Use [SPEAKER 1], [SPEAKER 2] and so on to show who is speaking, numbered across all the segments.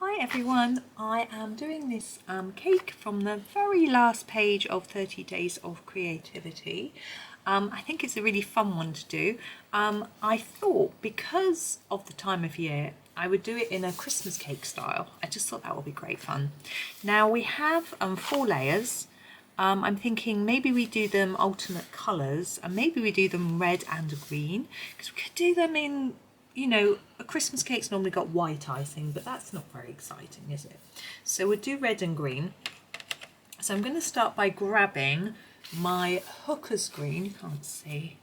[SPEAKER 1] Hi everyone, I am doing this cake from the very last page of 30 Days of Creativity. I think it's a really fun one to do. I thought because of the time of year I would do it in a Christmas cake style. I just thought that would be great fun. Now we have 4 layers. I'm thinking maybe we do them alternate colours and maybe we do them red and green, because we could do them in, you know, a Christmas cake's normally got white icing, but that's not very exciting, is it? So we'll do red and green. So I'm going to start by grabbing my hooker's green. You can't see.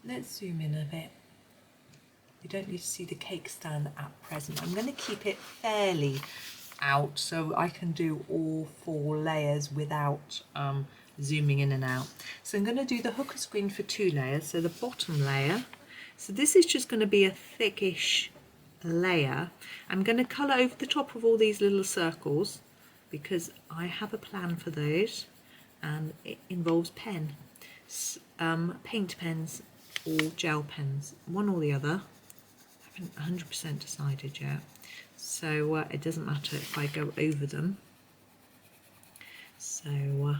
[SPEAKER 1] Let's zoom in a bit. You don't need to see the cake stand at present. I'm going to keep it fairly out so I can do all 4 layers without zooming in and out. So I'm going to do the hooker's green for 2 layers. So the bottom layer. So this is just going to be a thickish layer. I'm going to colour over the top of all these little circles because I have a plan for those, and it involves paint pens or gel pens, one or the other. I haven't 100% decided yet, so it doesn't matter if I go over them. So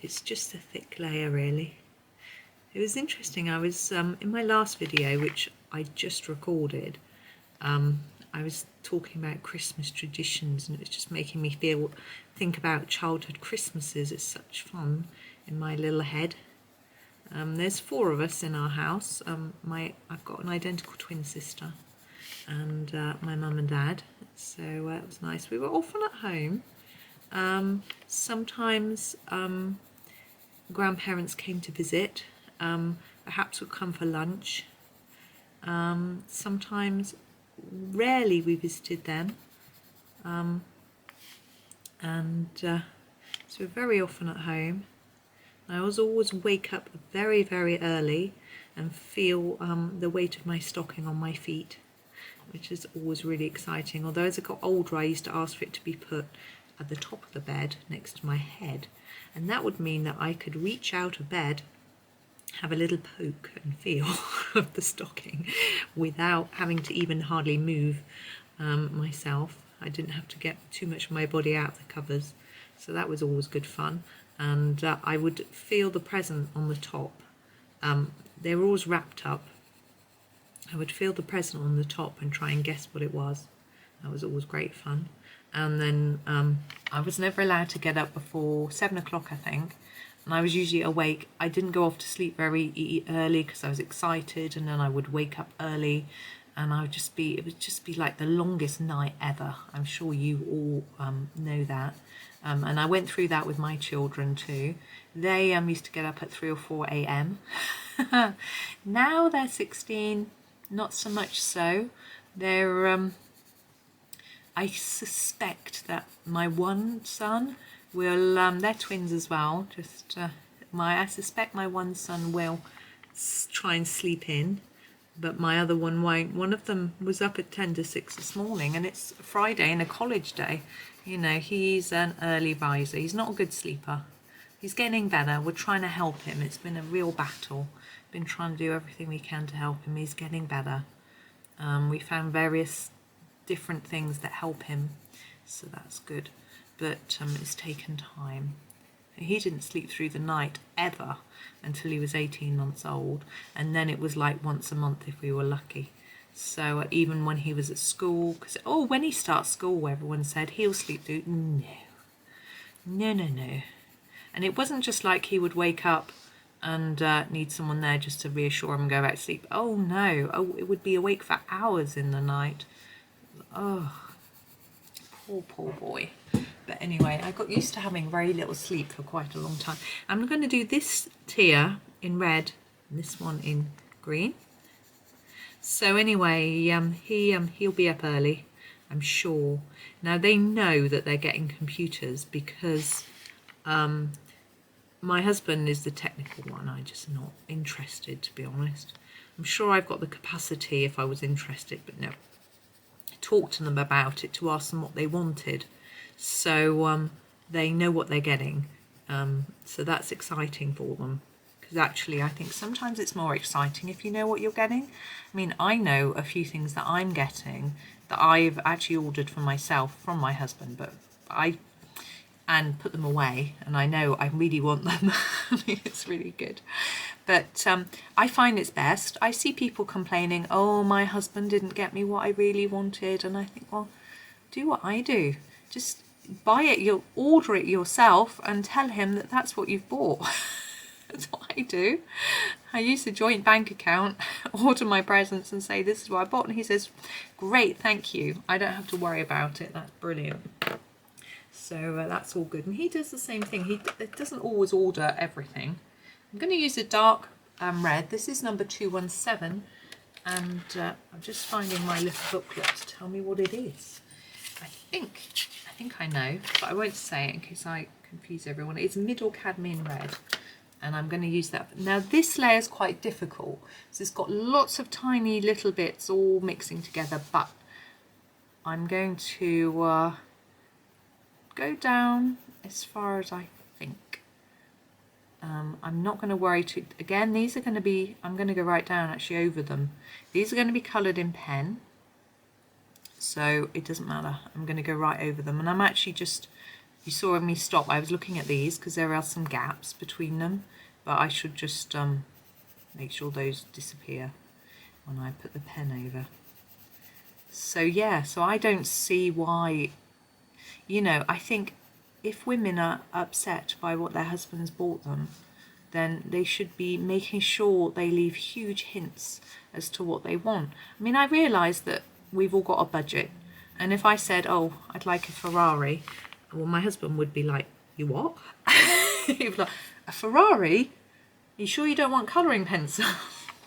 [SPEAKER 1] it's just a thick layer really. It was interesting, I was in my last video, which I just recorded, I was talking about Christmas traditions, and it was just making me think about childhood Christmases. It's such fun in my little head. There's 4 of us in our house. I've got an identical twin sister and my mum and dad, so it was nice. We were often at home. Sometimes grandparents came to visit. Perhaps would come for lunch. Sometimes, rarely we visited them, so we're very often at home. I always wake up very, very early and feel the weight of my stocking on my feet, which is always really exciting. Although as I got older, I used to ask for it to be put at the top of the bed next to my head, and that would mean that I could reach out of bed, have a little poke and feel of the stocking without having to even hardly move myself. I didn't have to get too much of my body out of the covers, so that was always good fun. And I would feel the present on the top. They were always wrapped up. I would feel the present on the top and try and guess what it was. That was always great fun. And then I was never allowed to get up before 7 o'clock, I think. And I was usually awake. I didn't go off to sleep very early because I was excited, and then I would wake up early, and it would just be like the longest night ever. I'm sure you all know that. And I went through that with my children too. They used to get up at 3 or 4 a.m. Now they're 16, not so much so. They're I suspect that my one son will, they're twins as well, I suspect my one son will try and sleep in, but my other one won't. One of them was up at 10 to 6 this morning, and it's Friday and a college day. You know, he's an early riser. He's not a good sleeper. He's getting better. We're trying to help him. It's been a real battle. Been trying to do everything we can to help him. He's getting better. We found various different things that help him, so that's good. But it's taken time. He didn't sleep through the night ever until he was 18 months old, and then it was like once a month if we were lucky. So even when he was at school, because when he starts school, everyone said he'll sleep through. No. And it wasn't just like he would wake up and need someone there just to reassure him and go back to sleep. Oh no, it would be awake for hours in the night. Oh, poor boy. But anyway, I got used to having very little sleep for quite a long time. I'm going to do this tier in red and this one in green. So anyway, he'll be up early, I'm sure. Now they know that they're getting computers because my husband is the technical one. I'm just not interested, to be honest. I'm sure I've got the capacity if I was interested, but no. I talked to them about it to ask them what they wanted. So they know what they're getting, so that's exciting for them, because because actually I think sometimes it's more exciting if you know what you're getting. I mean, I know a few things that I'm getting that I've actually ordered for myself from my husband, but and put them away, and I know I really want them. I mean, it's really good. But I find it's best. I see people complaining, oh, my husband didn't get me what I really wanted, and I think, well, do what I do. Just buy it, you'll order it yourself and tell him that that's what you've bought. That's what I do. I use the joint bank account, order my presents and say, this is what I bought, and he says, great, thank you. I don't have to worry about it. That's brilliant. So that's all good. And he does the same thing. He doesn't always order everything. I'm going to use a dark red. This is number 217. And I'm just finding my little booklet to tell me what it is. I think I know, but I won't say it in case I confuse everyone. It's middle cadmium red. And I'm going to use that. Now this layer is quite difficult. So it's got lots of tiny little bits all mixing together. But I'm going to... go down as far as I think. I'm not going to worry too, again, these are going to be, I'm going to go right down actually over them. These are going to be coloured in pen, so it doesn't matter. I'm going to go right over them, and I'm actually just, you saw me stop, I was looking at these because there are some gaps between them, but I should just make sure those disappear when I put the pen over. So yeah, so I don't see why. You know, I think if women are upset by what their husbands bought them, then they should be making sure they leave huge hints as to what they want. I mean, I realise that we've all got a budget, and if I said, oh, I'd like a Ferrari, well, my husband would be like, you what? He'd be like, a Ferrari? Are you sure you don't want colouring pencil?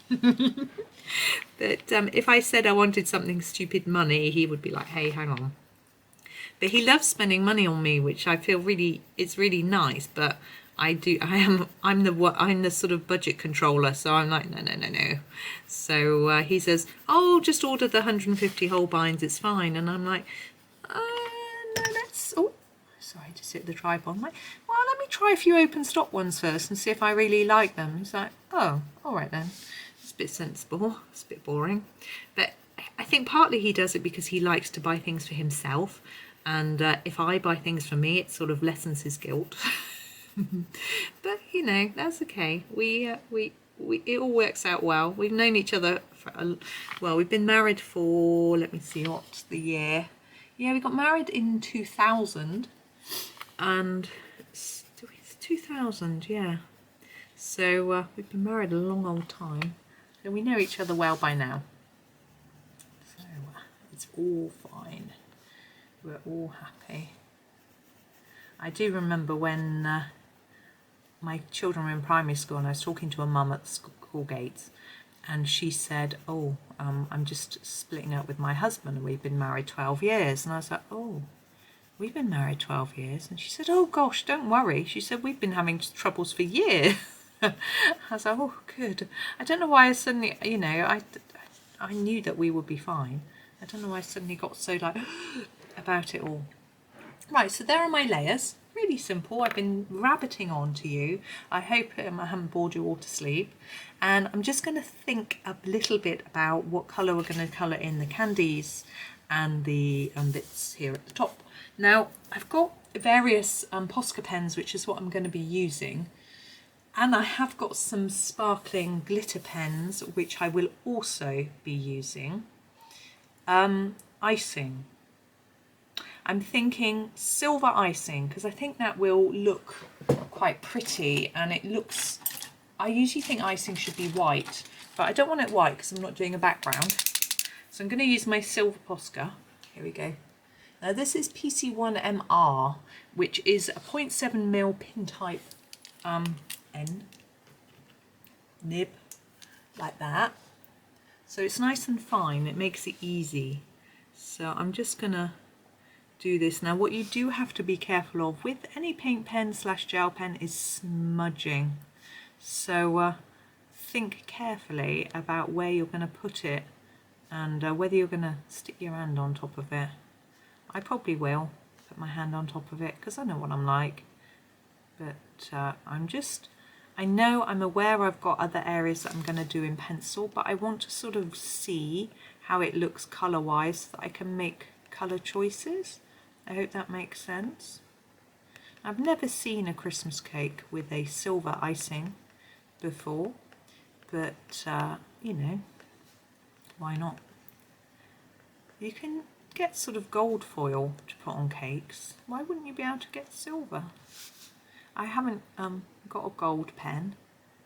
[SPEAKER 1] But if I said I wanted something stupid money, he would be like, hey, hang on. But he loves spending money on me, which I feel really, it's really nice. But I'm the sort of budget controller, so I'm like, no. So he says, oh, just order the 150 whole binds, it's fine. And I'm like, no, let's, oh, sorry, just hit the tripod. I'm like, well, let me try a few open stock ones first and see if I really like them. He's like, oh, all right then. It's a bit sensible, it's a bit boring. But I think partly he does it because he likes to buy things for himself. And if I buy things for me, it sort of lessens his guilt. But you know, that's okay. It all works out well. We've known each other for well, we've been married for, let me see, what's the year? Yeah, we got married in 2000, and it's 2000, yeah. So we've been married a long old time, so we know each other well by now. So it's all fine. We're all happy. I do remember when my children were in primary school and I was talking to a mum at the school gates, and she said, oh, I'm just splitting up with my husband and we've been married 12 years. And I was like, oh, we've been married 12 years. And she said, oh gosh, don't worry. She said, we've been having troubles for years. I was like, oh, good. I don't know why I suddenly, you know, I knew that we would be fine. I don't know why I suddenly got so like about it all. Right, so there are my layers. Really simple. I've been rabbiting on to you. I hope I haven't bored you all to sleep. And I'm just going to think a little bit about what colour we're going to colour in the candies and the bits here at the top. Now, I've got various Posca pens, which is what I'm going to be using. And I have got some sparkling glitter pens, which I will also be using. Icing. I'm thinking silver icing because I think that will look quite pretty, and it looks, I usually think icing should be white, but I don't want it white because I'm not doing a background. So I'm going to use my silver Posca. Here we go. Now this is PC1MR, which is a 0.7mm pin type end nib, like that. So it's nice and fine, it makes it easy. So I'm just going to do this. Now what you do have to be careful of with any paint pen / gel pen is smudging. So think carefully about where you're going to put it and whether you're going to stick your hand on top of it. I probably will put my hand on top of it because I know what I'm like. But I'm just I know, I'm aware I've got other areas that I'm going to do in pencil, but I want to sort of see how it looks colour wise so that I can make colour choices. I hope that makes sense. I've never seen a Christmas cake with a silver icing before, but you know, why not? You can get sort of gold foil to put on cakes. Why wouldn't you be able to get silver? I haven't got a gold pen,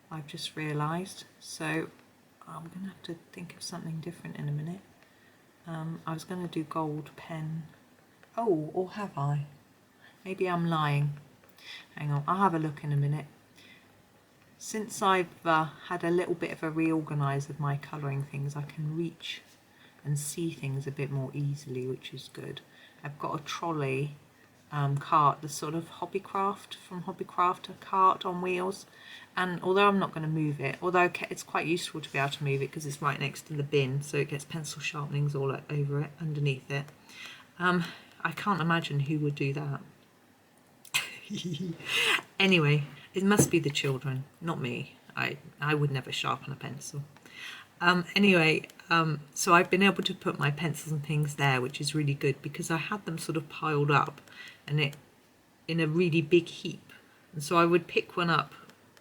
[SPEAKER 1] I've just realised, so I'm going to have to think of something different in a minute. I was going to do gold pen. Oh, or have I? Maybe I'm lying. Hang on, I'll have a look in a minute. Since I've had a little bit of a reorganise of my colouring things, I can reach and see things a bit more easily, which is good. I've got a trolley cart, the sort of Hobbycraft from Hobbycraft, a cart on wheels, and although I'm not going to move it, although it's quite useful to be able to move it because it's right next to the bin, so it gets pencil sharpenings all over it, underneath it. I can't imagine who would do that. Anyway, it must be the children, not me. I would never sharpen a pencil. Anyway, so I've been able to put my pencils and things there, which is really good because I had them sort of piled up and it in a really big heap. And so I would pick one up,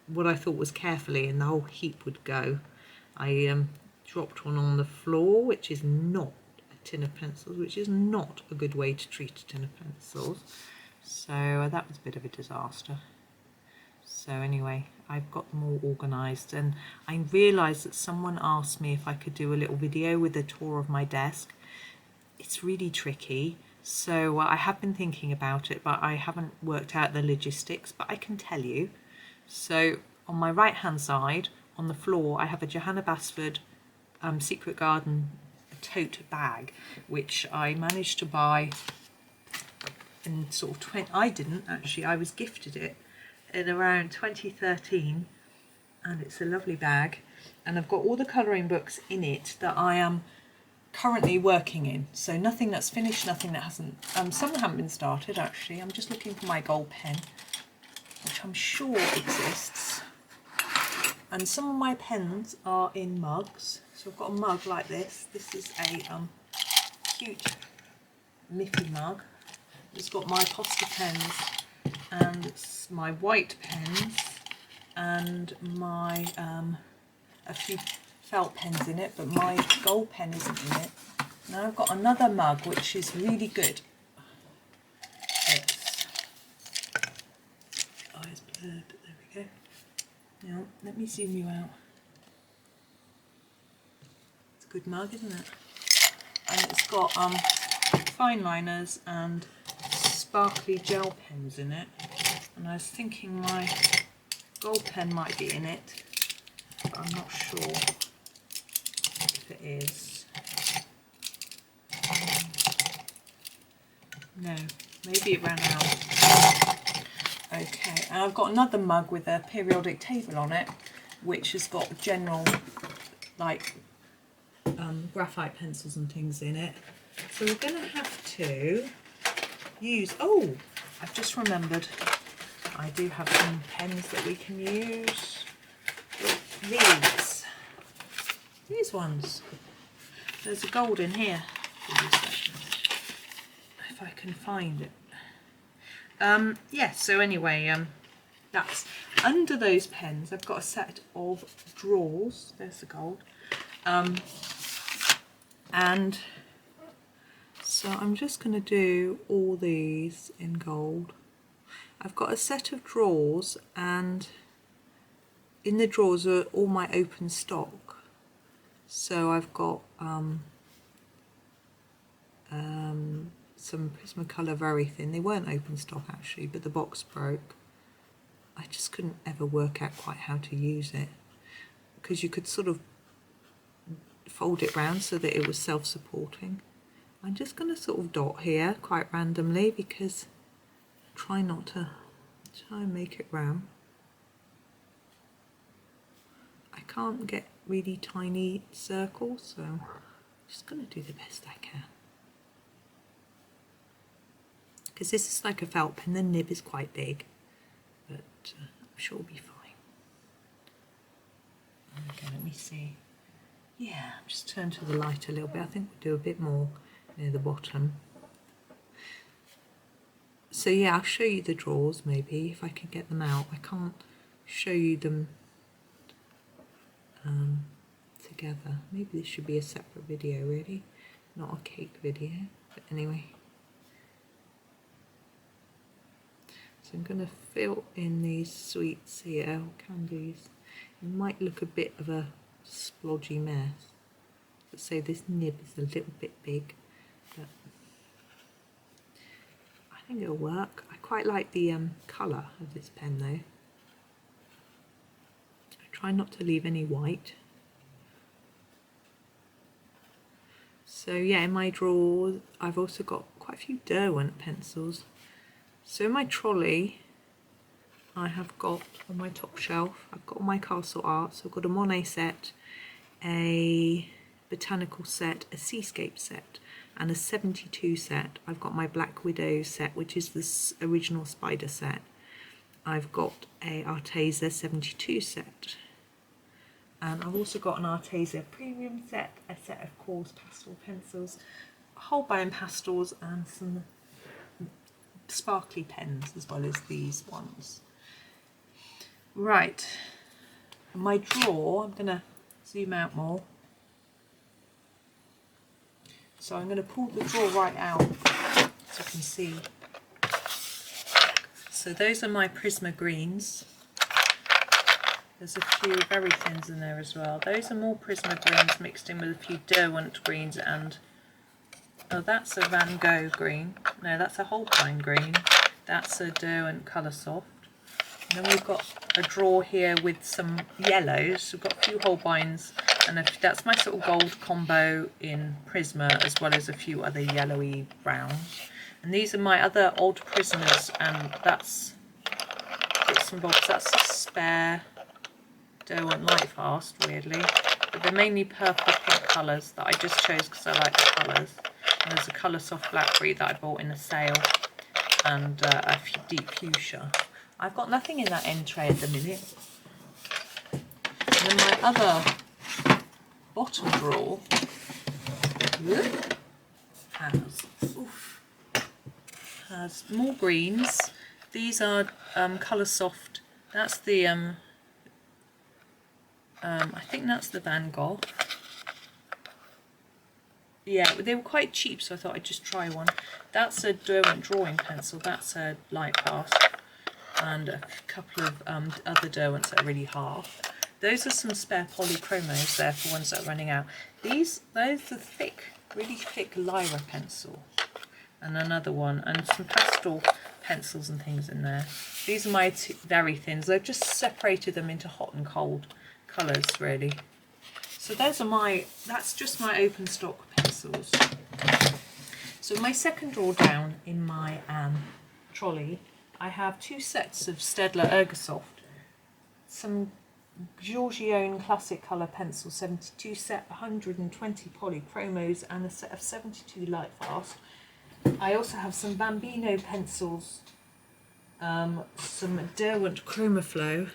[SPEAKER 1] what I thought was carefully, and the whole heap would go. I dropped one on the floor, which is not a tin of pencils, which is not a good way to treat a tin of pencils. So that was a bit of a disaster. So anyway, I've got them all organised, and I realised that someone asked me if I could do a little video with a tour of my desk. It's really tricky, so I have been thinking about it, but I haven't worked out the logistics, but I can tell you. So on my right hand side, on the floor, I have a Johanna Basford Secret Garden tote bag, which I managed to buy in sort of I didn't actually, I was gifted it in around 2013, and it's a lovely bag, and I've got all the colouring books in it that I am currently working in, so nothing that's finished, nothing that hasn't, some haven't been started actually. I'm just looking for my gold pen, which I'm sure exists, and some of my pens are in mugs. So I've got a mug like this. This is a cute Miffy mug. It's got my poster pens and it's my white pens and my a few felt pens in it, but my gold pen isn't in it. Now I've got another mug which is really good. It's blurred, but there we go. Now let me zoom you out. It's a good mug, isn't it? And it's got fine liners and sparkly gel pens in it, and I was thinking my gold pen might be in it, but I'm not sure if it is. No, maybe it ran out. Okay, and I've got another mug with a periodic table on it, which has got general like graphite pencils and things in it. So we're going to have to use, oh, I've just remembered, I do have some pens that we can use. These ones. There's a gold in here. If I can find it. Yeah, so anyway, that's under those pens. I've got a set of drawers. There's the gold. And so I'm just going to do all these in gold. I've got a set of drawers, and in the drawers are all my open stock. So I've got some Prismacolor very thin. They weren't open stock actually, but the box broke. I just couldn't ever work out quite how to use it, because you could sort of fold it round so that it was self-supporting. I'm just going to sort of dot here quite randomly, because try and make it round. I can't get really tiny circles, so I'm just going to do the best I can. Because this is like a felt pen, the nib is quite big, but I'm sure it'll be fine. Okay, let me see. Yeah, just turn to the light a little bit. I think we'll do a bit more near the bottom. So yeah, I'll show you the drawers maybe if I can get them out. I can't show you them together. Maybe this should be a separate video really, not a cake video, but anyway. So I'm going to fill in these sweets here, candies. It might look a bit of a splodgy mess. Let's say this nib is a little bit big, but I think it'll work. I quite like the colour of this pen though. I try not to leave any white. So yeah, in my drawers I've also got quite a few Derwent pencils. So in my trolley I have got on my top shelf, I've got all my Castle art. So I've got a Monet set, a botanical set, a seascape set and a 72 set. I've got my Black Widow set, which is the original spider set. I've got a Arteza 72 set. And I've also got an Arteza premium set, a set of coarse pastel pencils, a whole bone pastels and some sparkly pens as well as these ones. Right, my drawer, I'm going to zoom out more. So I'm going to pull the drawer right out so you can see. So those are my Prisma greens. There's a few very thins in there as well. Those are more Prisma greens mixed in with a few Derwent greens and... Oh, that's a Van Gogh green. No, that's a Holbein green. That's a Derwent Colour Soft. And then we've got a drawer here with some yellows. We've got a few Holbeins and that's my sort of gold combo in Prisma, as well as a few other yellowy browns. And these are my other old Prismas, and that's bits and bobs. That's a spare Derwent Lightfast, weirdly. But they're mainly purple pink colours that I just chose because I like the colours. And there's a Colour Soft Blackberry that I bought in a sale, and a deep fuchsia. I've got nothing in that end tray at the minute. And then my other bottom drawer has more greens. These are Colour Soft. That's the I think that's the Van Gogh. Yeah, they were quite cheap, so I thought I'd just try one. That's a Derwent drawing pencil. That's a Lightfast, and a couple of other Derwents that are really half. Those are some spare polychromos there for ones that are running out. Those are thick, really thick Lyra pencil, and another one, and some pastel pencils and things in there. These are my very thins. I've just separated them into hot and cold colours, really. So those are that's just my open stock pencils. So my second drawer down in my trolley, I have two sets of Staedtler Ergosoft, some Giorgione Classic Colour Pencil 72 set, 120 polychromos and a set of 72 Lightfast. I also have some Bambino pencils, some Derwent Chromaflow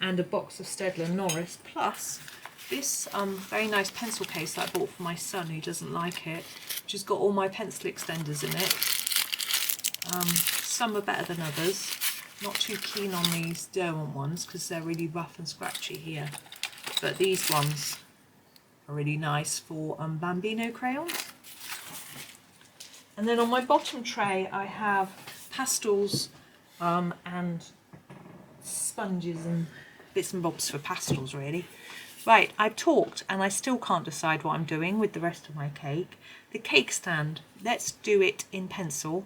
[SPEAKER 1] and a box of Staedtler Noris, plus this very nice pencil case that I bought for my son who doesn't like it, which has got all my pencil extenders in it. Some are better than others. Not too keen on these Derwent ones because they're really rough and scratchy here. But these ones are really nice for Bambino crayons. And then on my bottom tray I have pastels and sponges and bits and bobs for pastels, really. Right, I've talked and I still can't decide what I'm doing with the rest of my cake. The cake stand, let's do it in pencil.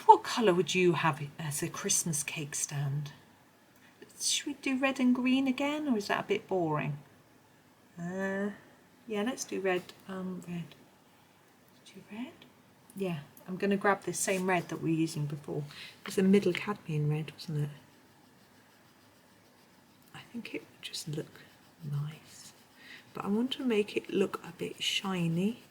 [SPEAKER 1] What colour would you have as a Christmas cake stand? Should we do red and green again, or is that a bit boring? Yeah, let's do red. Red. Let's do red? Yeah, I'm going to grab this same red that we were using before. It was a middle cadmium red, wasn't it? I think it would just look nice. But I want to make it look a bit shiny.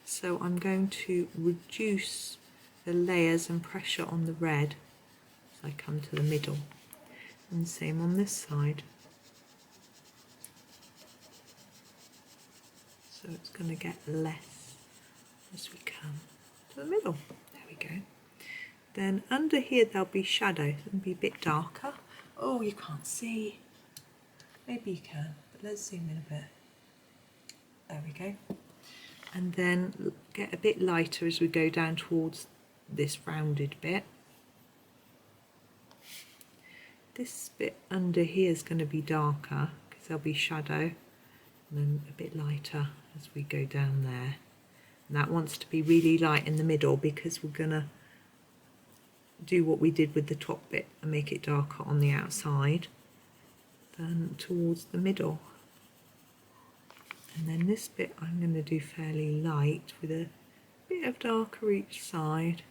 [SPEAKER 1] So I'm going to reduce the layers and pressure on the red as I come to the middle, and same on this side. so it's going to get less as we come to the middle. There we go. Then under here there'll be shadows and be a bit darker. Oh, you can't see. Maybe you can, but let's zoom in a bit. There we go. And then get a bit lighter as we go down towards this rounded bit. This bit under here is going to be darker because there'll be shadow, and then a bit lighter as we go down there. And that wants to be really light in the middle because we're going to do what we did with the top bit and make it darker on the outside than towards the middle. And then this bit I'm going to do fairly light with a bit of darker each side,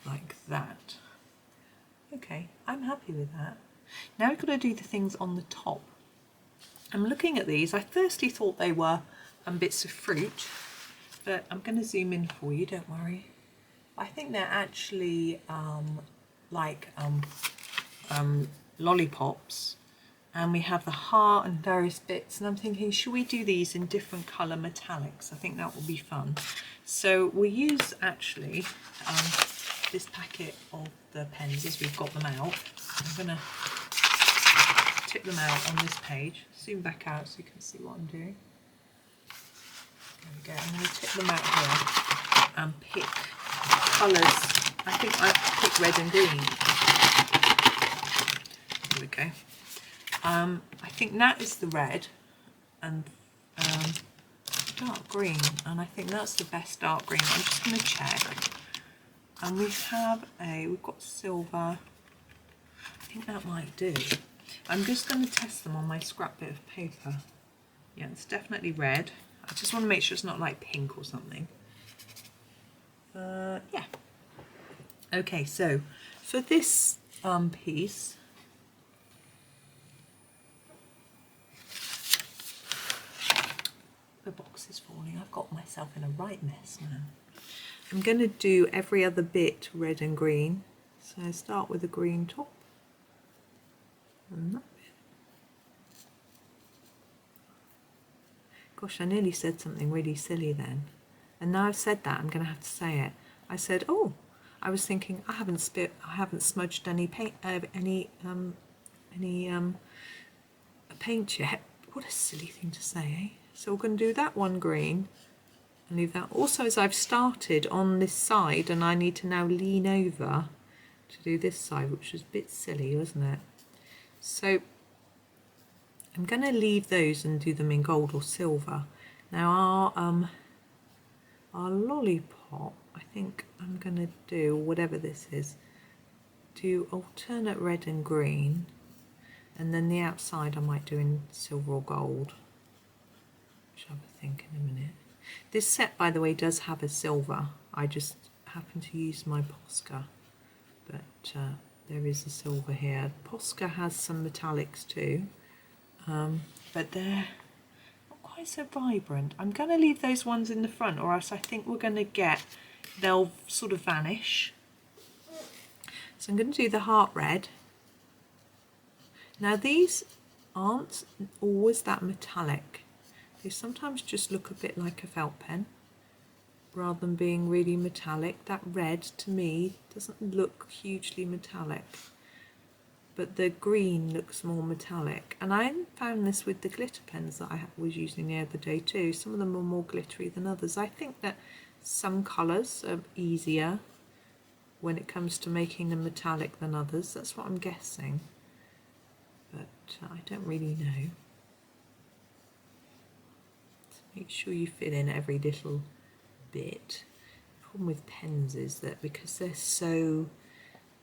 [SPEAKER 1] like that. Okay, I'm happy with that. Now we've got to do the things on the top. I'm looking at these. I firstly thought they were bits of fruit, but I'm going to zoom in for you, don't worry. I think they're actually lollipops, and we have the heart and various bits, and I'm thinking, should we do these in different colour metallics? I think that will be fun. So we'll use actually this packet of the pens as we've got them out. I'm going to tip them out on this page, zoom back out so you can see what I'm doing. There we go. I'm going to tip them out here and pick colours. I think I picked red and green. There we go. I think that is the red and dark green, and I think that's the best dark green. I'm just going to check. And we've got silver. I think that might do. I'm just going to test them on my scrap bit of paper. Yeah, it's definitely red. I just want to make sure it's not like pink or something. Yeah. Okay, so for this piece, the box is falling. I've got myself in a right mess now. I'm going to do every other bit red and green. So I start with a green top. And that bit. Gosh, I nearly said something really silly then. And now I've said that, I'm going to have to say it. I said, oh, I was thinking I haven't smudged any paint, paint yet. What a silly thing to say, eh? So we're going to do that one green and leave that. Also, as I've started on this side, and I need to now lean over to do this side, which was a bit silly, wasn't it? So I'm going to leave those and do them in gold or silver. Now our lollipop, I think I'm going to do, whatever this is, do alternate red and green, and then the outside I might do in silver or gold. Which I'll have a think in a minute. This set, by the way, does have a silver. I just happen to use my Posca, but there is a silver here. Posca has some metallics too, but they're not quite so vibrant. I'm going to leave those ones in the front, or else I think we're going to they'll sort of vanish. So I'm going to do the heart red. Now these aren't always that metallic. They sometimes just look a bit like a felt pen rather than being really metallic. That red to me doesn't look hugely metallic, but the green looks more metallic. And I found this with the glitter pens that I was using the other day too. Some of them are more glittery than others. I think that some colours are easier when it comes to making them metallic than others. That's what I'm guessing, but I don't really know. Make sure you fill in every little bit. The problem with pens is that because they're so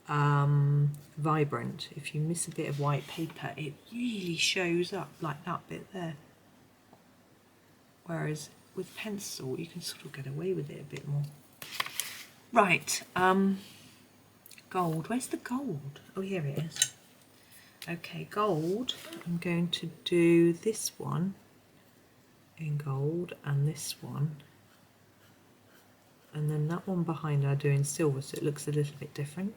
[SPEAKER 1] vibrant, if you miss a bit of white paper, it really shows up, like that bit there. Whereas with pencil, you can sort of get away with it a bit more. Right, gold. Where's the gold? Oh, here it is. Okay, gold. I'm going to do this one in gold and this one, and then that one behind I do in silver, so it looks a little bit different.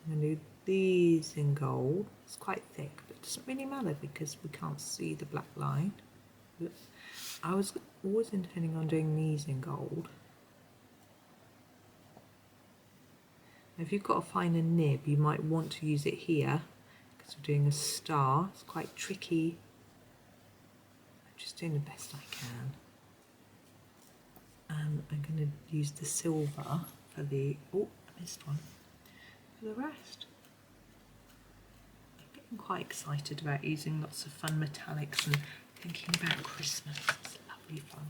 [SPEAKER 1] I'm going to do these in gold. It's quite thick, but it doesn't really matter because we can't see the black line. I was always intending on doing these in gold. If you've got a finer nib, you might want to use it here because we're doing a star. It's quite tricky. I'm just doing the best I can. And I'm going to use the silver for the, oh, I missed one, for the rest. I'm getting quite excited about using lots of fun metallics and thinking about Christmas. It's lovely fun.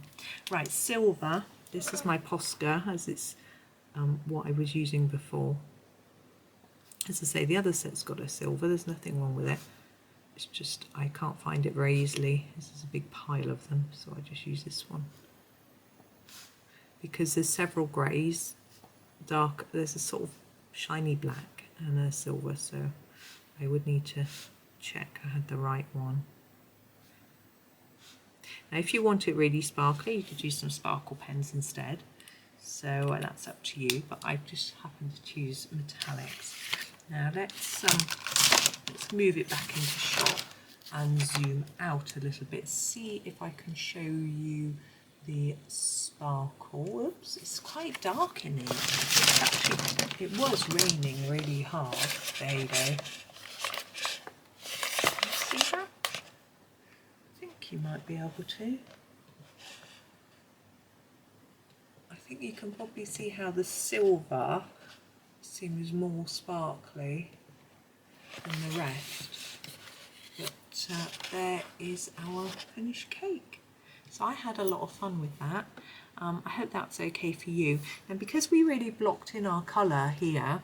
[SPEAKER 1] Right, silver. This is my Posca, as it's what I was using before. As I say, the other set's got a silver, there's nothing wrong with it. It's just I can't find it very easily. This is a big pile of them, so I just use this one. Because there's several greys, dark, there's a sort of shiny black and a silver, so I would need to check I had the right one. Now if you want it really sparkly, you could use some sparkle pens instead. So that's up to you, but I've just happened to choose metallics. Now let's move it back into shot and zoom out a little bit. See if I can show you the sparkle. Oops, it's quite dark in here. Actually, it was raining really hard. There you go. Can you see that? I think you might be able to. I think you can probably see how the silver seems more sparkly than the rest. But there is our finished cake. So I had a lot of fun with that. I hope that's okay for you. And because we really blocked in our colour here,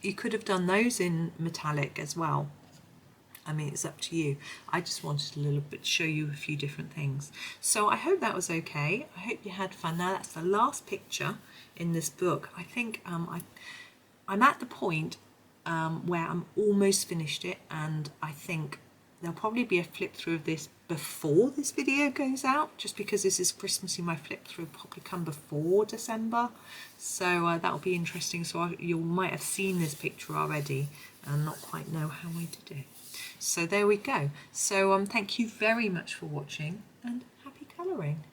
[SPEAKER 1] you could have done those in metallic as well. I mean, it's up to you. I just wanted a little bit to show you a few different things. So I hope that was okay. I hope you had fun. Now that's the last picture in this book. I think I'm at the point where I'm almost finished it, and I think there'll probably be a flip through of this before this video goes out, just because this is Christmassy. My flip through will probably come before December, so that'll be interesting. So you might have seen this picture already and not quite know how I did it. So there we go. So thank you very much for watching, and happy colouring.